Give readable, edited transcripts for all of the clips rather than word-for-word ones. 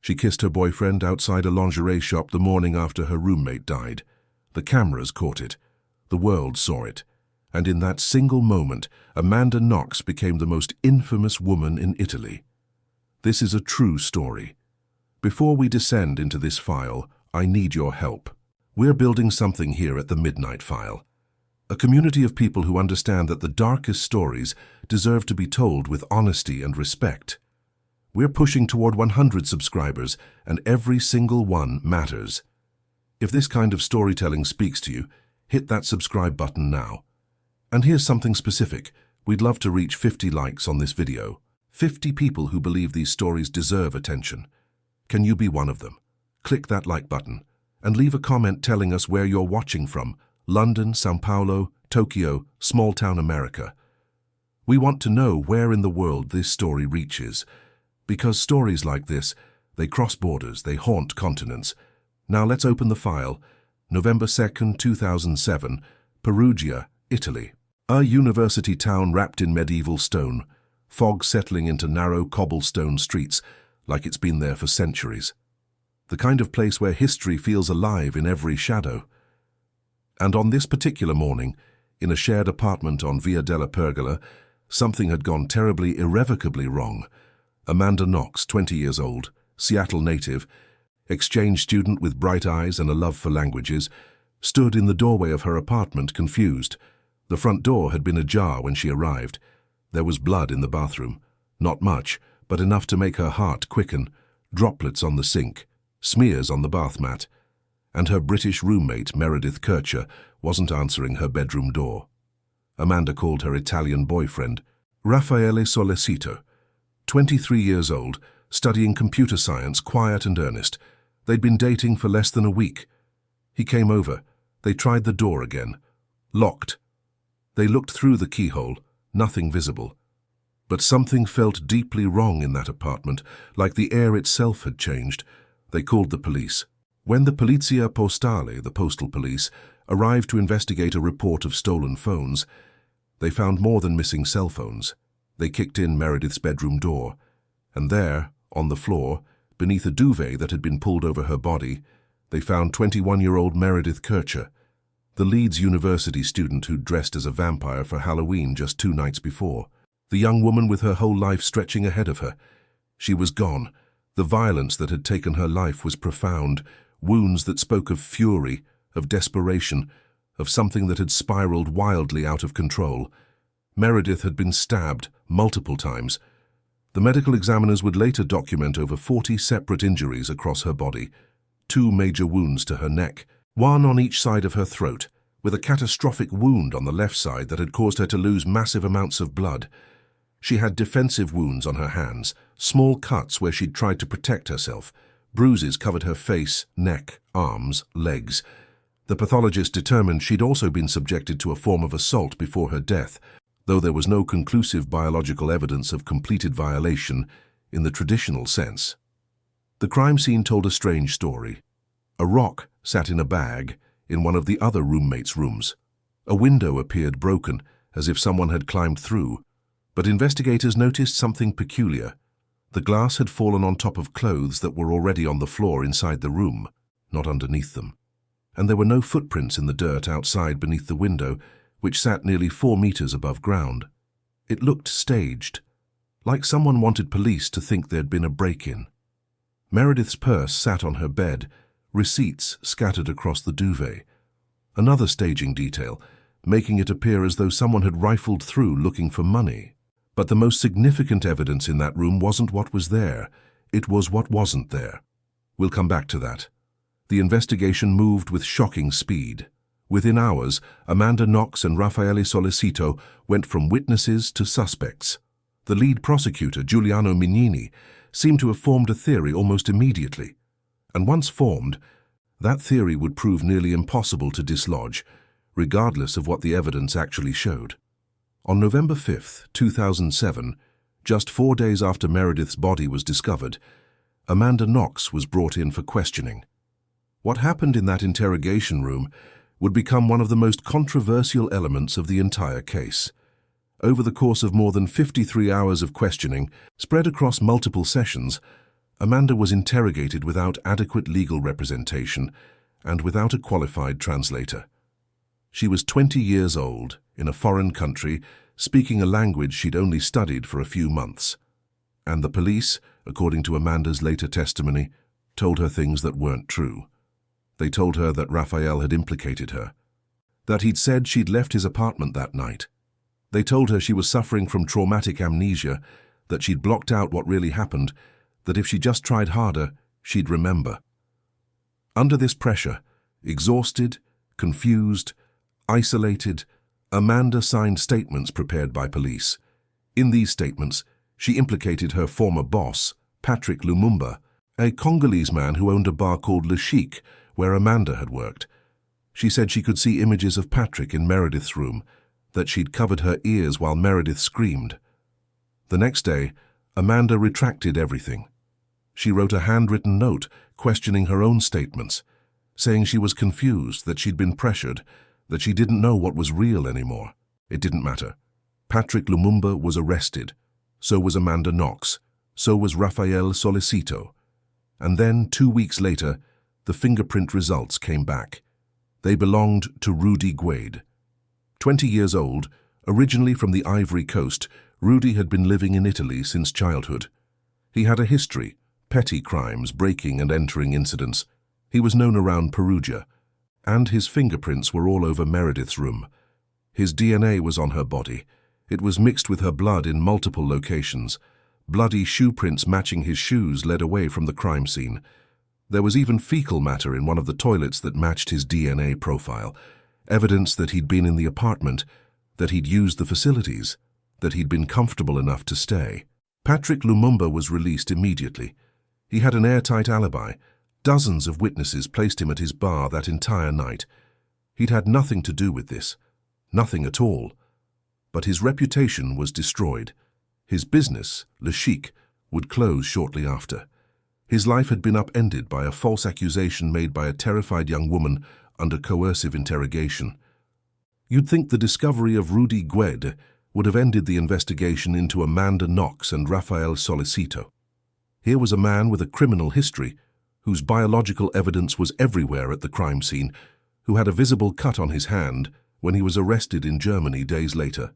She kissed her boyfriend outside a lingerie shop the morning after her roommate died. The cameras caught it. The world saw it. And in that single moment, Amanda Knox became the most infamous woman in Italy. This is a true story. Before we descend into this file, I need your help. We're building something here at the Midnight File. A community of people who understand that the darkest stories deserve to be told with honesty and respect. We're pushing toward 100 subscribers, and every single one matters. If this kind of storytelling speaks to you, hit that subscribe button now. And here's something specific. We'd love to reach 50 likes on this video. 50 people who believe these stories deserve attention. Can you be one of them? Click that like button and leave a comment telling us where you're watching from. London, São Paulo, Tokyo, small-town America. We want to know where in the world this story reaches. Because stories like this, they cross borders, they haunt continents. Now let's open the file. November 2nd, 2007, Perugia, Italy. A university town wrapped in medieval stone, fog settling into narrow cobblestone streets like it's been there for centuries. The kind of place where history feels alive in every shadow. And on this particular morning, in a shared apartment on Via della Pergola, something had gone terribly, irrevocably wrong. Amanda Knox, 20 years old, Seattle native, exchange student with bright eyes and a love for languages, stood in the doorway of her apartment, confused. The front door had been ajar when she arrived. There was blood in the bathroom. Not much, but enough to make her heart quicken. Droplets on the sink, smears on the bath mat. And her British roommate, Meredith Kercher, wasn't answering her bedroom door. Amanda called her Italian boyfriend, Raffaele Solecito. 23 years old, studying computer science, quiet and earnest. They'd been dating for less than a week. He came over. They tried the door again. Locked. They looked through the keyhole, nothing visible. But something felt deeply wrong in that apartment, like the air itself had changed. They called the police. When the Polizia Postale, the postal police, arrived to investigate a report of stolen phones, they found more than missing cell phones. They kicked in Meredith's bedroom door, and there, on the floor, beneath a duvet that had been pulled over her body, they found 21-year-old Meredith Kercher, the Leeds University student who'd dressed as a vampire for Halloween just 2 nights before. The young woman with her whole life stretching ahead of her. She was gone. The violence that had taken her life was profound, wounds that spoke of fury, of desperation, of something that had spiraled wildly out of control. Meredith had been stabbed multiple times. The medical examiners would later document over 40 separate injuries across her body, 2 major wounds to her neck, 1 on each side of her throat, with a catastrophic wound on the left side that had caused her to lose massive amounts of blood. She had defensive wounds on her hands, small cuts where she'd tried to protect herself. Bruises covered her face, neck, arms, legs. The pathologist determined she'd also been subjected to a form of assault before her death, though there was no conclusive biological evidence of completed violation in the traditional sense. The crime scene told a strange story. A rock sat in a bag in one of the other roommates' rooms. A window appeared broken, as if someone had climbed through, but investigators noticed something peculiar. The glass had fallen on top of clothes that were already on the floor inside the room, not underneath them. And there were no footprints in the dirt outside beneath the window, which sat nearly 4 meters above ground. It looked staged, like someone wanted police to think there'd been a break-in. Meredith's purse sat on her bed, receipts scattered across the duvet. Another staging detail, making it appear as though someone had rifled through looking for money. But the most significant evidence in that room wasn't what was there, it was what wasn't there. We'll come back to that. The investigation moved with shocking speed. Within hours, Amanda Knox and Raffaele Solecito went from witnesses to suspects. The lead prosecutor, Giuliano Mignini, seemed to have formed a theory almost immediately. And once formed, that theory would prove nearly impossible to dislodge, regardless of what the evidence actually showed. On November 5th, 2007, just 4 days after Meredith's body was discovered, Amanda Knox was brought in for questioning. What happened in that interrogation room would become one of the most controversial elements of the entire case. Over the course of more than 53 hours of questioning, spread across multiple sessions, Amanda was interrogated without adequate legal representation and without a qualified translator. She was 20 years old, in a foreign country, speaking a language she'd only studied for a few months. And the police, according to Amanda's later testimony, told her things that weren't true. They told her that Raphael had implicated her, that he'd said she'd left his apartment that night. They told her she was suffering from traumatic amnesia, that she'd blocked out what really happened, that if she just tried harder, she'd remember. Under this pressure, exhausted, confused, isolated, Amanda signed statements prepared by police. In these statements, she implicated her former boss, Patrick Lumumba, a Congolese man who owned a bar called Le Chic, where Amanda had worked. She said she could see images of Patrick in Meredith's room, that she'd covered her ears while Meredith screamed. The next day, Amanda retracted everything. She wrote a handwritten note questioning her own statements, saying she was confused, that she'd been pressured, that she didn't know what was real anymore. It didn't matter. Patrick Lumumba was arrested. So was Amanda Knox. So was Raphael Solicito. And then, 2 weeks later, the fingerprint results came back. They belonged to Rudy Guade. 20 years old, originally from the Ivory Coast, Rudy had been living in Italy since childhood. He had a history, petty crimes, breaking and entering incidents. He was known around Perugia, and his fingerprints were all over Meredith's room. His DNA was on her body. It was mixed with her blood in multiple locations. Bloody shoe prints matching his shoes led away from the crime scene. There was even fecal matter in one of the toilets that matched his DNA profile, evidence that he'd been in the apartment, that he'd used the facilities, that he'd been comfortable enough to stay. Patrick Lumumba was released immediately. He had an airtight alibi. Dozens of witnesses placed him at his bar that entire night. He'd had nothing to do with this, nothing at all. But his reputation was destroyed. His business, Le Chic, would close shortly after. His life had been upended by a false accusation made by a terrified young woman under coercive interrogation. You'd think the discovery of Rudy Guade would have ended the investigation into Amanda Knox and Raphael Solicito. Here was a man with a criminal history, whose biological evidence was everywhere at the crime scene, who had a visible cut on his hand when he was arrested in Germany days later.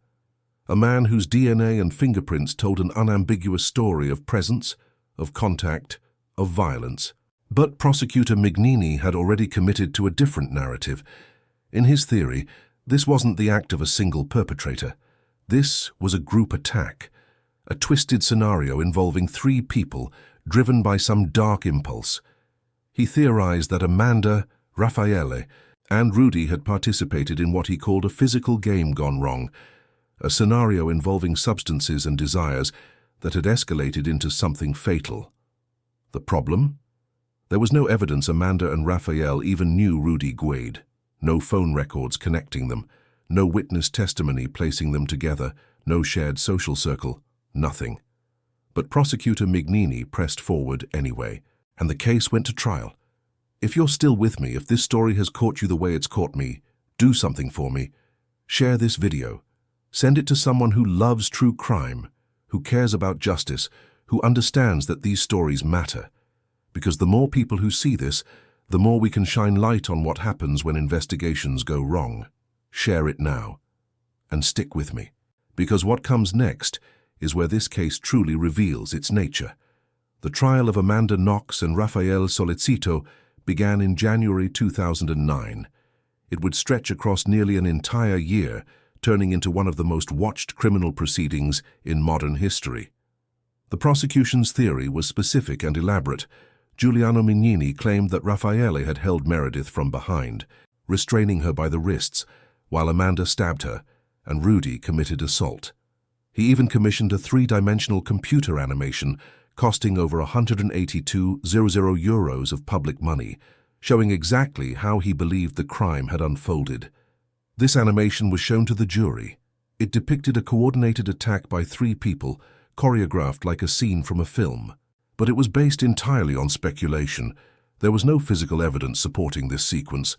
A man whose DNA and fingerprints told an unambiguous story of presence, of contact, of violence. But Prosecutor Mignini had already committed to a different narrative. In his theory, this wasn't the act of a single perpetrator. This was a group attack, a twisted scenario involving 3 people driven by some dark impulse. He theorized that Amanda, Raffaele, and Rudy had participated in what he called a physical game gone wrong, a scenario involving substances and desires that had escalated into something fatal. The problem? There was no evidence Amanda and Raphael even knew Rudy Guade, no phone records connecting them, no witness testimony placing them together, no shared social circle, nothing. But Prosecutor Mignini pressed forward anyway, and the case went to trial. If you're still with me, if this story has caught you the way it's caught me, do something for me. Share this video. Send it to someone who loves true crime, who cares about justice, who understands that these stories matter. Because the more people who see this, the more we can shine light on what happens when investigations go wrong. Share it now. And stick with me. Because what comes next is where this case truly reveals its nature. The trial of Amanda Knox and Raphael Solicito began in January 2009. It would stretch across nearly an entire year, turning into one of the most watched criminal proceedings in modern history. The prosecution's theory was specific and elaborate. Giuliano Mignini claimed that Raffaele had held Meredith from behind, restraining her by the wrists, while Amanda stabbed her, and Rudy committed assault. He even commissioned a 3-dimensional computer animation costing over 182,000 euros of public money, showing exactly how he believed the crime had unfolded. This animation was shown to the jury. It depicted a coordinated attack by 3 people, choreographed like a scene from a film. But it was based entirely on speculation. There was no physical evidence supporting this sequence,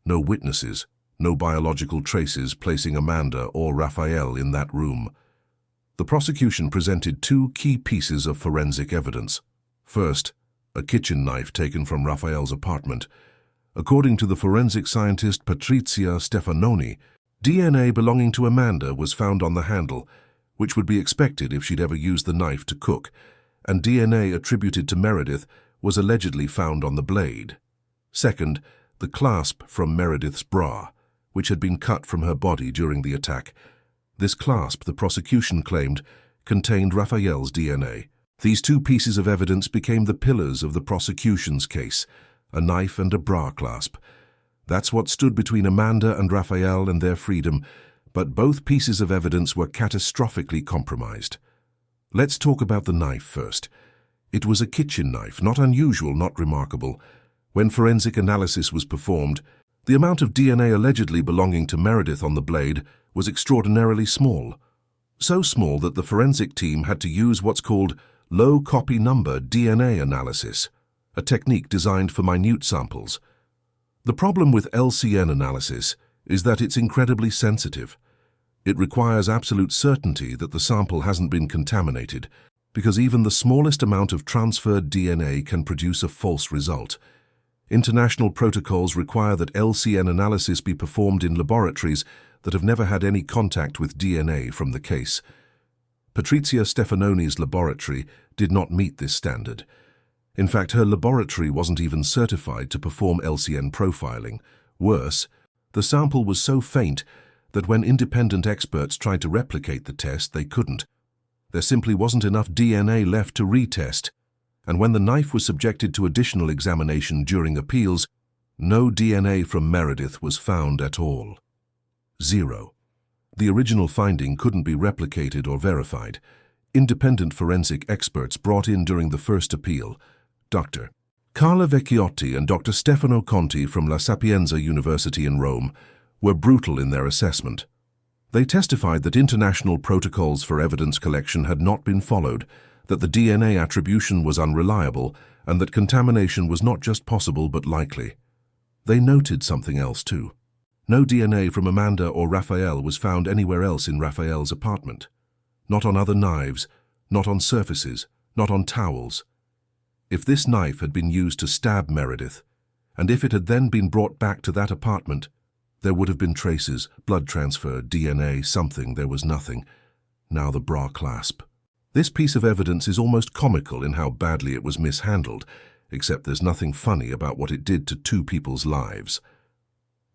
no witnesses, no biological traces placing Amanda or Raphael in that room. The prosecution presented 2 key pieces of forensic evidence. First, a kitchen knife taken from Raphael's apartment. According to the forensic scientist Patrizia Stefanoni, DNA belonging to Amanda was found on the handle, which would be expected if she'd ever used the knife to cook, and DNA attributed to Meredith was allegedly found on the blade. Second, the clasp from Meredith's bra, which had been cut from her body during the attack. This clasp, the prosecution claimed, contained Raphael's DNA. These two pieces of evidence became the pillars of the prosecution's case, a knife and a bra clasp. That's what stood between Amanda and Raphael and their freedom, but both pieces of evidence were catastrophically compromised. Let's talk about the knife first. It was a kitchen knife, not unusual, not remarkable. When forensic analysis was performed, the amount of DNA allegedly belonging to Meredith on the blade was extraordinarily small. So small that the forensic team had to use what's called low copy number DNA analysis, a technique designed for minute samples. The problem with LCN analysis is that it's incredibly sensitive. It requires absolute certainty that the sample hasn't been contaminated, because even the smallest amount of transferred DNA can produce a false result. International protocols require that LCN analysis be performed in laboratories that have never had any contact with DNA from the case. Patrizia Stefanoni's laboratory did not meet this standard. In fact, her laboratory wasn't even certified to perform LCN profiling. Worse, the sample was so faint that when independent experts tried to replicate the test, they couldn't. There simply wasn't enough DNA left to retest, and when the knife was subjected to additional examination during appeals, no DNA from Meredith was found at all. 0. The original finding couldn't be replicated or verified. Independent forensic experts brought in during the first appeal, Dr. Carla Vecchiotti and Dr. Stefano Conti from La Sapienza University in Rome, were brutal in their assessment. They testified that international protocols for evidence collection had not been followed, that the DNA attribution was unreliable, and that contamination was not just possible but likely. They noted something else too. No DNA from Amanda or Raphael was found anywhere else in Raphael's apartment. Not on other knives, not on surfaces, not on towels. If this knife had been used to stab Meredith, and if it had then been brought back to that apartment, there would have been traces, blood transfer, DNA, something. There was nothing. Now the bra clasp. This piece of evidence is almost comical in how badly it was mishandled, except there's nothing funny about what it did to two people's lives.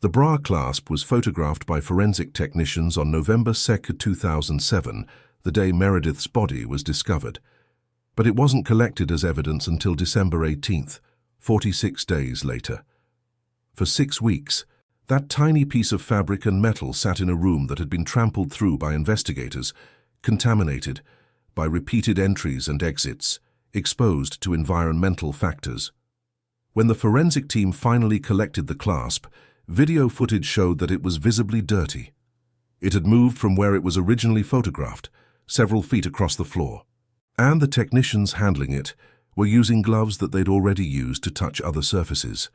The bra clasp was photographed by forensic technicians on November 2, 2007, the day Meredith's body was discovered. But it wasn't collected as evidence until December 18th, 46 days later. For 6 weeks, that tiny piece of fabric and metal sat in a room that had been trampled through by investigators, contaminated by repeated entries and exits, exposed to environmental factors. When the forensic team finally collected the clasp, video footage showed that it was visibly dirty. It had moved from where it was originally photographed, several feet across the floor. And the technicians handling it were using gloves that they'd already used to touch other surfaces.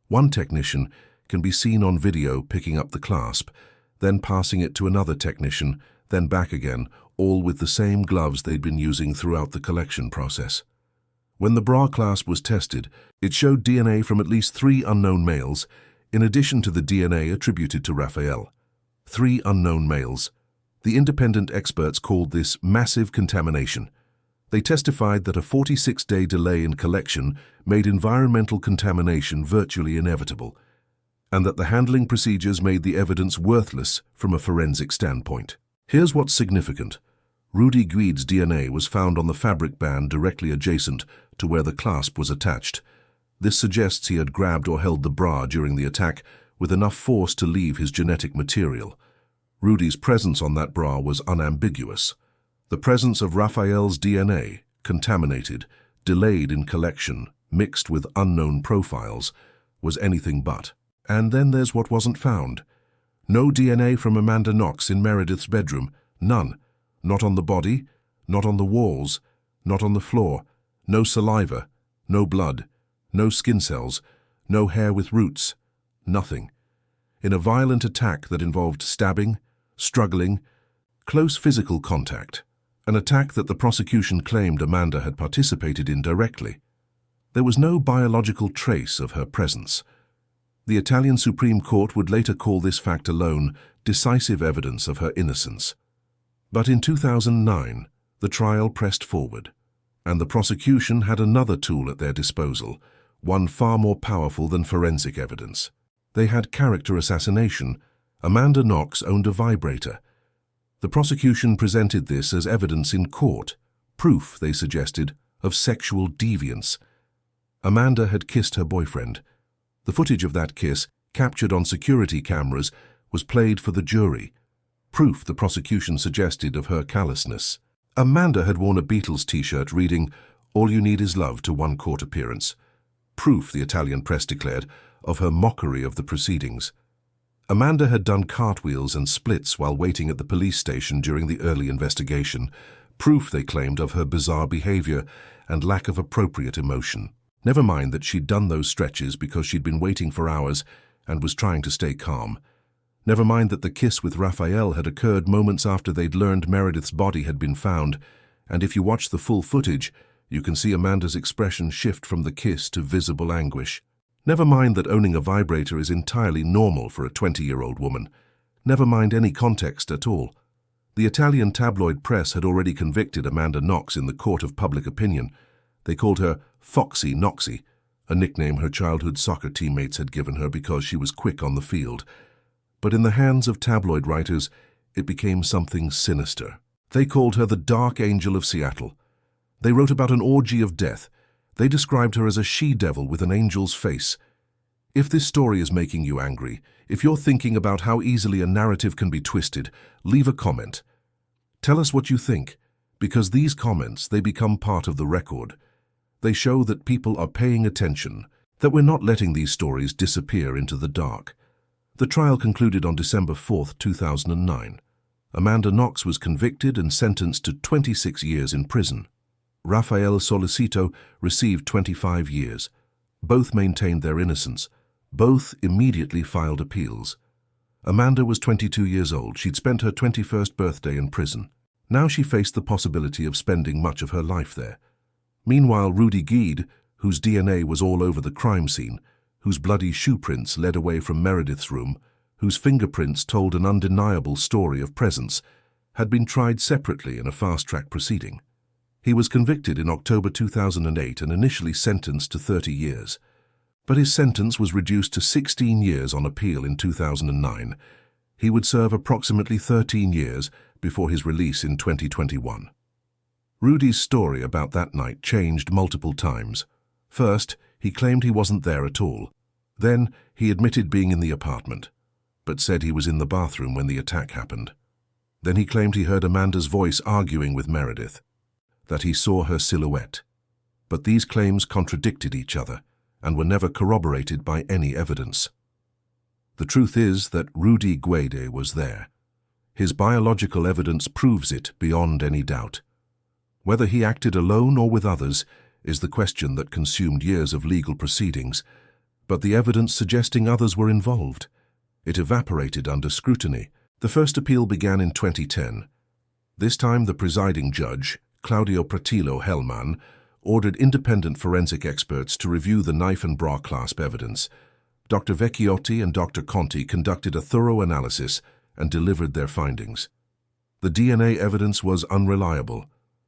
One technician can be seen on video picking up the clasp, then passing it to another technician, then back again, all with the same gloves they'd been using throughout the collection process. When the bra clasp was tested, it showed DNA from at least 3 unknown males, in addition to the DNA attributed to Raphael. 3 unknown males. The independent experts called this massive contamination. They testified that a 46-day delay in collection made environmental contamination virtually inevitable, and that the handling procedures made the evidence worthless from a forensic standpoint. Here's what's significant. Rudy Guide's DNA was found on the fabric band directly adjacent to where the clasp was attached. This suggests he had grabbed or held the bra during the attack with enough force to leave his genetic material. Rudy's presence on that bra was unambiguous. The presence of Raphael's DNA, contaminated, delayed in collection, mixed with unknown profiles, was anything but. And then there's what wasn't found. No DNA from Amanda Knox in Meredith's bedroom. None. Not on the body, not on the walls, not on the floor. No saliva, no blood, no skin cells, no hair with roots. Nothing. In a violent attack that involved stabbing, struggling, close physical contact, an attack that the prosecution claimed Amanda had participated in directly, There was no biological trace of her presence. The Italian Supreme Court would later call this fact alone decisive evidence of her innocence. But in 2009, the trial pressed forward, and the prosecution had another tool at their disposal, one far more powerful than forensic evidence. They had character assassination. Amanda Knox owned a vibrator. The prosecution presented this as evidence in court, proof, they suggested, of sexual deviance. Amanda had kissed her boyfriend. The footage of that kiss, captured on security cameras, was played for the jury, proof the prosecution suggested of her callousness. Amanda had worn a Beatles t-shirt reading, "All you need is love" to one court appearance, proof, the Italian press declared, of her mockery of the proceedings. Amanda had done cartwheels and splits while waiting at the police station during the early investigation, proof, they claimed, of her bizarre behavior and lack of appropriate emotion. Never mind that she'd done those stretches because she'd been waiting for hours and was trying to stay calm. Never mind that the kiss with Raphael had occurred moments after they'd learned Meredith's body had been found, and if you watch the full footage, you can see Amanda's expression shift from the kiss to visible anguish. Never mind that owning a vibrator is entirely normal for a 20-year-old woman. Never mind any context at all. The Italian tabloid press had already convicted Amanda Knox in the court of public opinion. They called her Foxy Knoxy, a nickname her childhood soccer teammates had given her because she was quick on the field. But in the hands of tabloid writers, it became something sinister. They called her the Dark Angel of Seattle. They wrote about an orgy of death. They described her as a she-devil with an angel's face. If this story is making you angry, if you're thinking about how easily a narrative can be twisted, leave a comment. Tell us what you think, because these comments, they become part of the record. They show that people are paying attention, that we're not letting these stories disappear into the dark. The trial concluded on December 4, 2009. Amanda Knox was convicted and sentenced to 26 years in prison. Raphael Solicito received 25 years. Both maintained their innocence. Both immediately filed appeals. Amanda was 22 years old. She'd spent her 21st birthday in prison. Now she faced the possibility of spending much of her life there. Meanwhile, Rudy Guide, whose DNA was all over the crime scene, whose bloody shoe prints led away from Meredith's room, whose fingerprints told an undeniable story of presence, had been tried separately in a fast-track proceeding. He was convicted in October 2008 and initially sentenced to 30 years. But his sentence was reduced to 16 years on appeal in 2009. He would serve approximately 13 years before his release in 2021. Rudy's story about that night changed multiple times. First, he claimed he wasn't there at all. Then, he admitted being in the apartment, but said he was in the bathroom when the attack happened. Then he claimed he heard Amanda's voice arguing with Meredith, that he saw her silhouette. But these claims contradicted each other and were never corroborated by any evidence. The truth is that Rudy Guide was there. His biological evidence proves it beyond any doubt. Whether he acted alone or with others is the question that consumed years of legal proceedings, but the evidence suggesting others were involved. It evaporated under scrutiny. The first appeal began in 2010. This time the presiding judge, Claudio Pratillo Hellman, ordered independent forensic experts to review the knife and bra clasp evidence. Dr. Vecchiotti and Dr. Conti conducted a thorough analysis and delivered their findings. The DNA evidence was unreliable.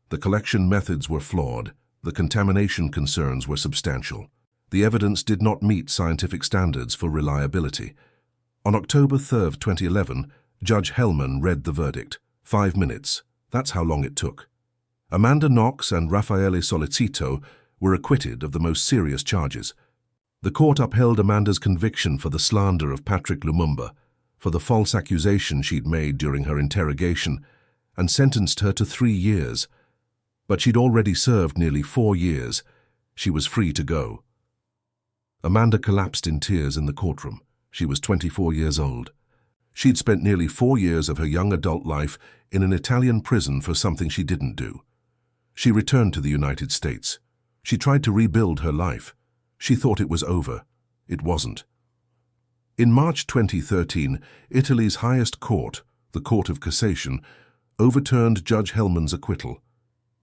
The collection methods were flawed. The contamination concerns were substantial. The evidence did not meet scientific standards for reliability. On October 3, 2011, Judge Hellman read the verdict. 5 minutes. That's how long it took. Amanda Knox and Raffaele Solicito were acquitted of the most serious charges. The court upheld Amanda's conviction for the slander of Patrick Lumumba, for the false accusation she'd made during her interrogation, and sentenced her to 3 years. But she'd already served nearly 4 years. She was free to go. Amanda collapsed in tears in the courtroom. She was 24 years old. She'd spent nearly 4 years of her young adult life in an Italian prison for something she didn't do. She returned to the United States. She tried to rebuild her life. She thought it was over. It wasn't. In March 2013, Italy's highest court, the Court of Cassation, overturned Judge Hellman's acquittal.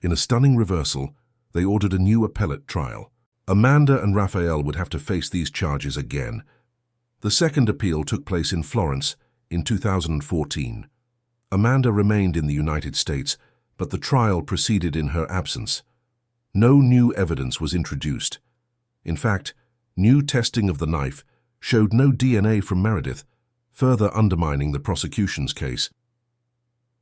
In a stunning reversal, they ordered a new appellate trial. Amanda and Raphael would have to face these charges again. The second appeal took place in Florence in 2014. Amanda remained in the United States, but the trial proceeded in her absence. No new evidence was introduced. In fact, new testing of the knife showed no DNA from Meredith, further undermining the prosecution's case.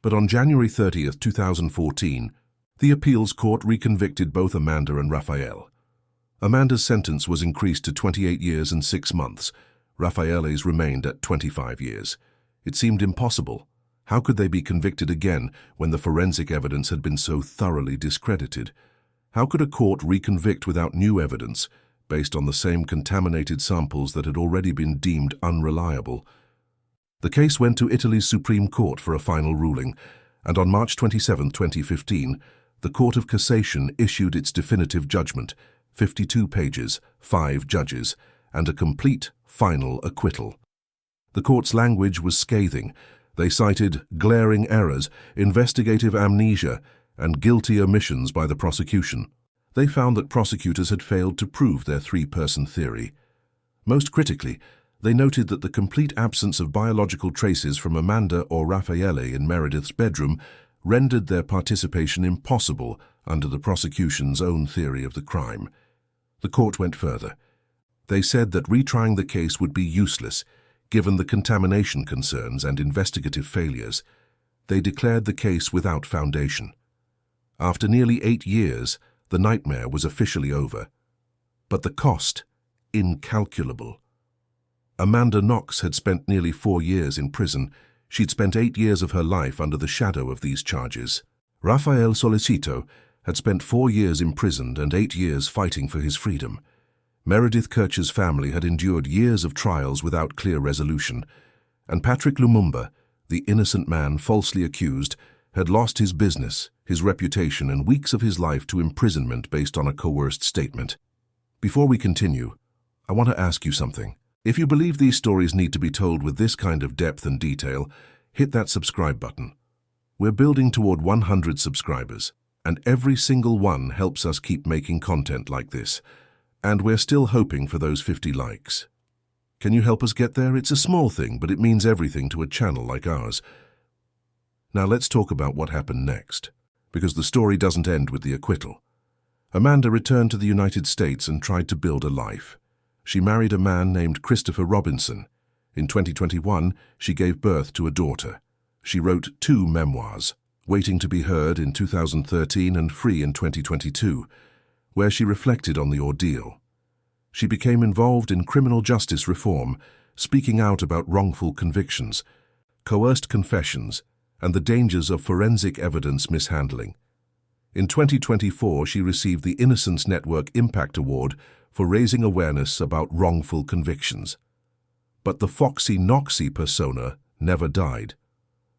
But on January 30th, 2014, the appeals court reconvicted both Amanda and Raphael. Amanda's sentence was increased to 28 years and 6 months. Raphael's remained at 25 years. It seemed impossible. How could they be convicted again when the forensic evidence had been so thoroughly discredited? How could a court reconvict without new evidence, based on the same contaminated samples that had already been deemed unreliable? The case went to Italy's Supreme Court for a final ruling, and on March 27, 2015, the Court of Cassation issued its definitive judgment, 52 pages, 5 judges, and a complete, final acquittal. The court's language was scathing. They cited glaring errors, investigative amnesia, and guilty omissions by the prosecution. They found that prosecutors had failed to prove their three-person theory. Most critically, they noted that the complete absence of biological traces from Amanda or Raphael in Meredith's bedroom rendered their participation impossible under the prosecution's own theory of the crime. The court went further. They said that retrying the case would be useless, given the contamination concerns and investigative failures. They declared the case without foundation. After nearly 8 years, the nightmare was officially over. But the cost, incalculable. Amanda Knox had spent nearly 4 years in prison. She'd spent 8 years of her life under the shadow of these charges. Raphael Solicito had spent 4 years imprisoned and 8 years fighting for his freedom. Meredith Kercher's family had endured years of trials without clear resolution, and Patrick Lumumba, the innocent man falsely accused, had lost his business, his reputation, and weeks of his life to imprisonment based on a coerced statement. Before we continue, I want to ask you something. If you believe these stories need to be told with this kind of depth and detail, hit that subscribe button. We're building toward 100 subscribers, and every single one helps us keep making content like this. And we're still hoping for those 50 likes. Can you help us get there? It's a small thing, but it means everything to a channel like ours. Now let's talk about what happened next, because the story doesn't end with the acquittal. Amanda returned to the United States and tried to build a life. She married a man named Christopher Robinson. In 2021, she gave birth to a daughter. She wrote 2 memoirs, Waiting to be Heard in 2013 and Free in 2022, where she reflected on the ordeal. She became involved in criminal justice reform, speaking out about wrongful convictions, coerced confessions, and the dangers of forensic evidence mishandling. In 2024, she received the Innocence Network Impact Award for raising awareness about wrongful convictions. But the Foxy Knoxy persona never died.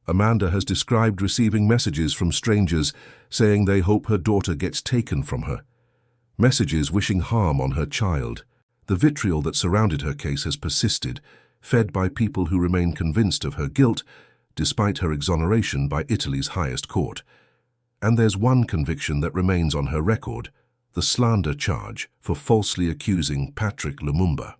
Amanda has described receiving messages from strangers saying they hope her daughter gets taken from her. Messages wishing harm on her child. The vitriol that surrounded her case has persisted, fed by people who remain convinced of her guilt, despite her exoneration by Italy's highest court. And there's one conviction that remains on her record, the slander charge for falsely accusing Patrick Lumumba.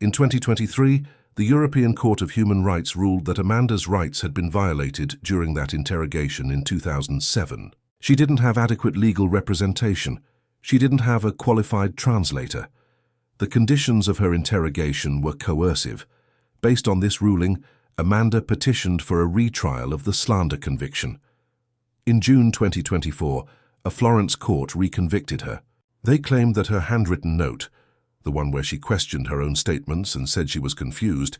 In 2023, the European Court of Human Rights ruled that Amanda's rights had been violated during that interrogation in 2007. She didn't have adequate legal representation. She didn't have a qualified translator. The conditions of her interrogation were coercive. Based on this ruling, Amanda petitioned for a retrial of the slander conviction. In June 2024, a Florence court reconvicted her. They claimed that her handwritten note, the one where she questioned her own statements and said she was confused,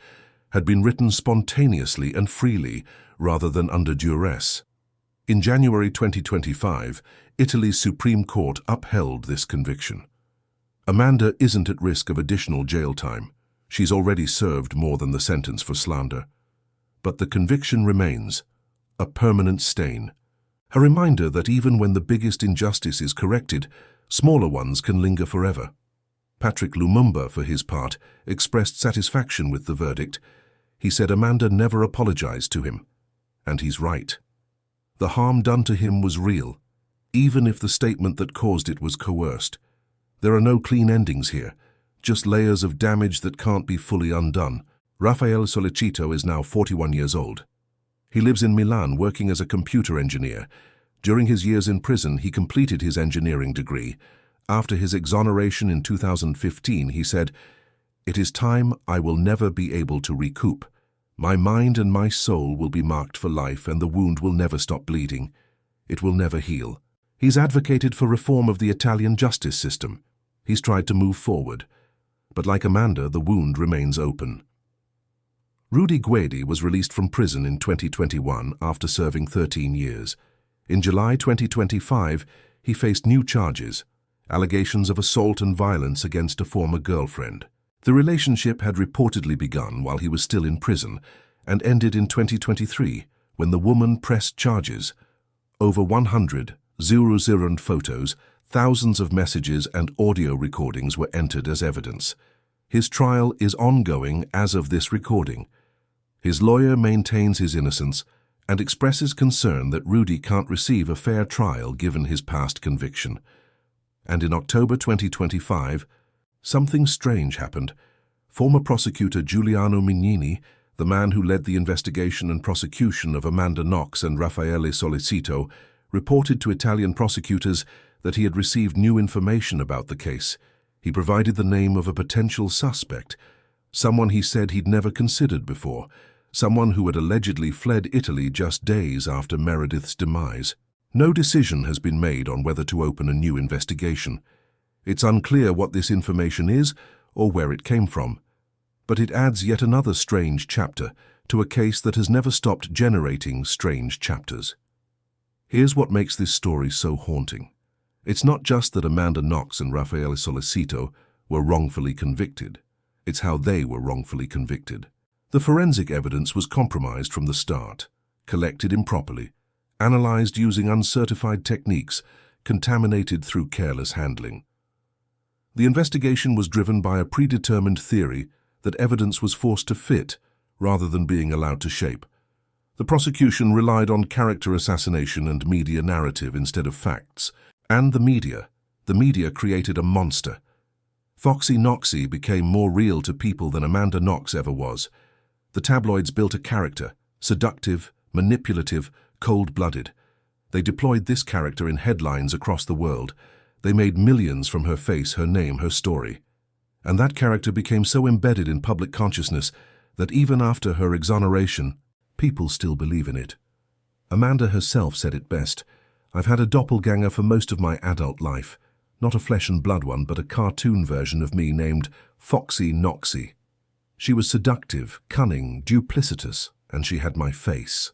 had been written spontaneously and freely rather than under duress. In January 2025, Italy's Supreme Court upheld this conviction. Amanda isn't at risk of additional jail time. She's already served more than the sentence for slander. But the conviction remains, a permanent stain. A reminder that even when the biggest injustice is corrected, smaller ones can linger forever. Patrick Lumumba, for his part, expressed satisfaction with the verdict. He said Amanda never apologized to him. And he's right. The harm done to him was real, even if the statement that caused it was coerced. There are no clean endings here, just layers of damage that can't be fully undone. Raffaele Sollecito is now 41 years old. He lives in Milan working as a computer engineer. During his years in prison, he completed his engineering degree. After his exoneration in 2015, he said, "It is time I will never be able to recoup. My mind and my soul will be marked for life, and the wound will never stop bleeding. It will never heal." He's advocated for reform of the Italian justice system. He's tried to move forward. But like Amanda, the wound remains open. Rudy Guedi was released from prison in 2021 after serving 13 years. In July 2025, he faced new charges, allegations of assault and violence against a former girlfriend. The relationship had reportedly begun while he was still in prison and ended in 2023 when the woman pressed charges. Over 100 001 photos, thousands of messages and audio recordings were entered as evidence. His trial is ongoing as of this recording. His lawyer maintains his innocence and expresses concern that Rudy can't receive a fair trial given his past conviction. And in October 2025, something strange happened. Former prosecutor Giuliano Mignini, the man who led the investigation and prosecution of Amanda Knox and Raffaele Sollecito, reported to Italian prosecutors that he had received new information about the case. He provided the name of a potential suspect, someone he said he'd never considered before, someone who had allegedly fled Italy just days after Meredith's demise. No decision has been made on whether to open a new investigation. It's unclear what this information is or where it came from, but it adds yet another strange chapter to a case that has never stopped generating strange chapters. Here's what makes this story so haunting. It's not just that Amanda Knox and Raffaele Sollecito were wrongfully convicted. It's how they were wrongfully convicted. The forensic evidence was compromised from the start, collected improperly, analyzed using uncertified techniques, contaminated through careless handling. The investigation was driven by a predetermined theory that evidence was forced to fit rather than being allowed to shape. The prosecution relied on character assassination and media narrative instead of facts. And the media created a monster. Foxy Knoxy became more real to people than Amanda Knox ever was. The tabloids built a character, seductive, manipulative, cold-blooded. They deployed this character in headlines across the world. They made millions from her face, her name, her story. And that character became so embedded in public consciousness that even after her exoneration, people still believe in it. Amanda herself said it best. "I've had a doppelganger for most of my adult life. Not a flesh and blood one, but a cartoon version of me named Foxy Knoxy. She was seductive, cunning, duplicitous, and she had my face."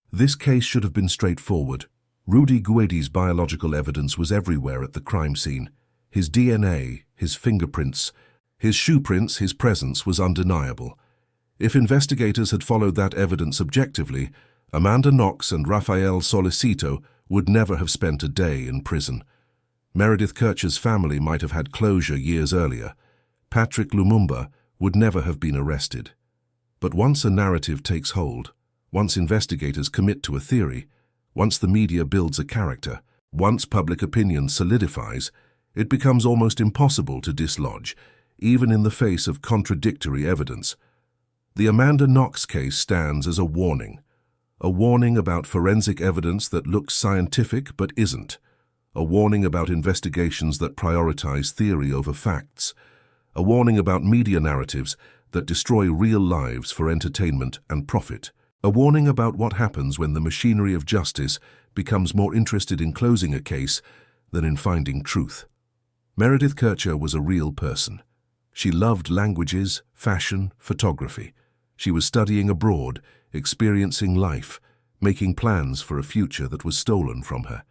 This case should have been straightforward. Rudy Guedi's biological evidence was everywhere at the crime scene. His DNA, his fingerprints, his shoe prints, his presence was undeniable. If investigators had followed that evidence objectively, Amanda Knox and Raffaele Sollecito would never have spent a day in prison. Meredith Kercher's family might have had closure years earlier. Patrick Lumumba would never have been arrested. But once a narrative takes hold, once investigators commit to a theory, once the media builds a character, once public opinion solidifies, it becomes almost impossible to dislodge, even in the face of contradictory evidence. The Amanda Knox case stands as a warning about forensic evidence that looks scientific but isn't, a warning about investigations that prioritize theory over facts, a warning about media narratives that destroy real lives for entertainment and profit, a warning about what happens when the machinery of justice becomes more interested in closing a case than in finding truth. Meredith Kercher was a real person. She loved languages, fashion, photography. She was studying abroad, experiencing life, making plans for a future that was stolen from her.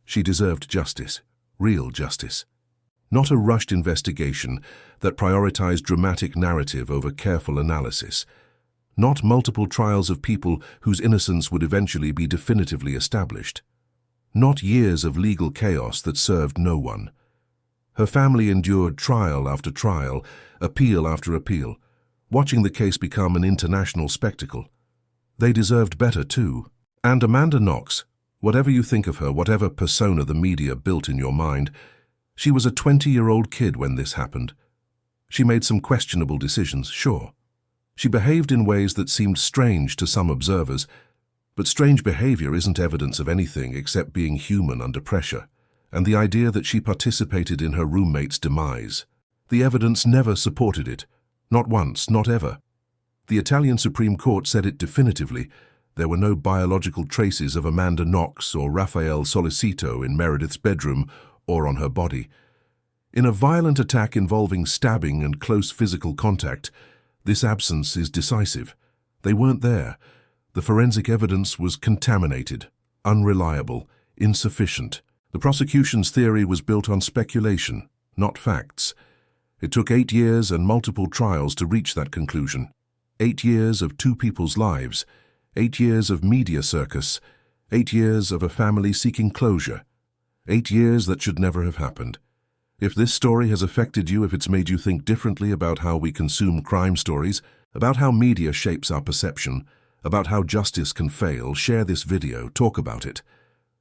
She deserved justice, real justice. Not a rushed investigation that prioritized dramatic narrative over careful analysis. Not multiple trials of people whose innocence would eventually be definitively established. Not years of legal chaos that served no one. Her family endured trial after trial, appeal after appeal, watching the case become an international spectacle. They deserved better too. And Amanda Knox, whatever you think of her, whatever persona the media built in your mind, She was a 20-year-old kid when this happened. She made some questionable decisions, sure. She behaved in ways that seemed strange to some observers, but strange behavior isn't evidence of anything except being human under pressure, and the idea that she participated in her roommate's demise. The evidence never supported it. Not once, not ever. The Italian Supreme Court said it definitively. There were no biological traces of Amanda Knox or Raffaele Solicito in Meredith's bedroom or on her body. In a violent attack involving stabbing and close physical contact, this absence is decisive. They weren't there. The forensic evidence was contaminated, unreliable, insufficient. The prosecution's theory was built on speculation, not facts. It took 8 years and multiple trials to reach that conclusion. 8 years of 2 people's lives, 8 years of media circus, 8 years of a family seeking closure, 8 years that should never have happened. If this story has affected you, if it's made you think differently about how we consume crime stories, about how media shapes our perception, about how justice can fail, share this video, talk about it.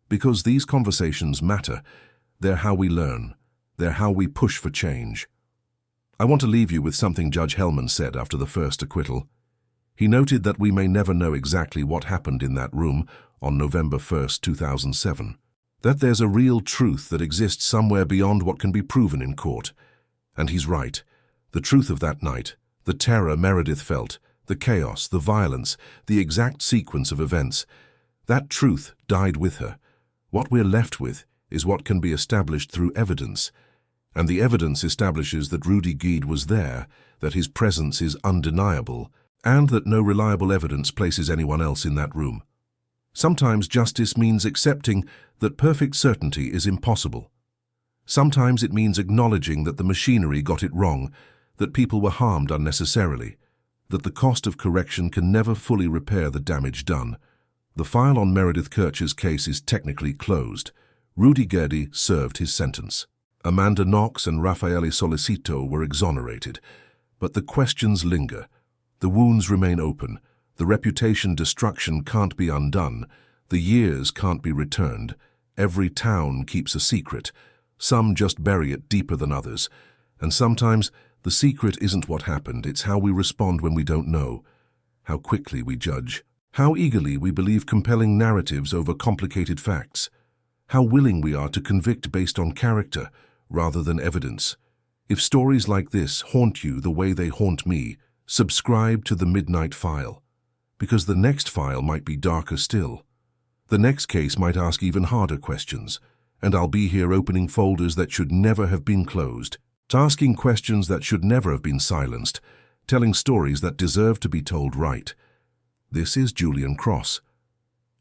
Because these conversations matter. They're how we learn. They're how we push for change. I want to leave you with something Judge Hellman said after the first acquittal. He noted that we may never know exactly what happened in that room on November 1st, 2007. That there's a real truth that exists somewhere beyond what can be proven in court. And he's right. The truth of that night, the terror Meredith felt, the chaos, the violence, the exact sequence of events, that truth died with her. What we're left with is what can be established through evidence. And the evidence establishes that Rudy Guede was there, that his presence is undeniable, and that no reliable evidence places anyone else in that room. Sometimes justice means accepting that perfect certainty is impossible. Sometimes it means acknowledging that the machinery got it wrong, that people were harmed unnecessarily, that the cost of correction can never fully repair the damage done. The file on Meredith Kercher's case is technically closed. Rudy Guede served his sentence. Amanda Knox and Raffaele Solicito were exonerated. But the questions linger. The wounds remain open. The reputation destruction can't be undone. The years can't be returned. Every town keeps a secret. Some just bury it deeper than others. And sometimes the secret isn't what happened, it's how we respond when we don't know. How quickly we judge. How eagerly we believe compelling narratives over complicated facts. How willing we are to convict based on character rather than evidence. If stories like this haunt you the way they haunt me, subscribe to the Midnight File. Because the next file might be darker still. The next case might ask even harder questions, and I'll be here opening folders that should never have been closed, asking questions that should never have been silenced, telling stories that deserve to be told right. This is Julian Cross,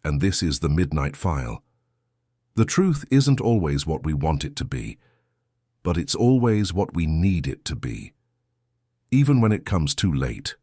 and this is the Midnight File. The truth isn't always what we want it to be, but it's always what we need it to be, even when it comes too late.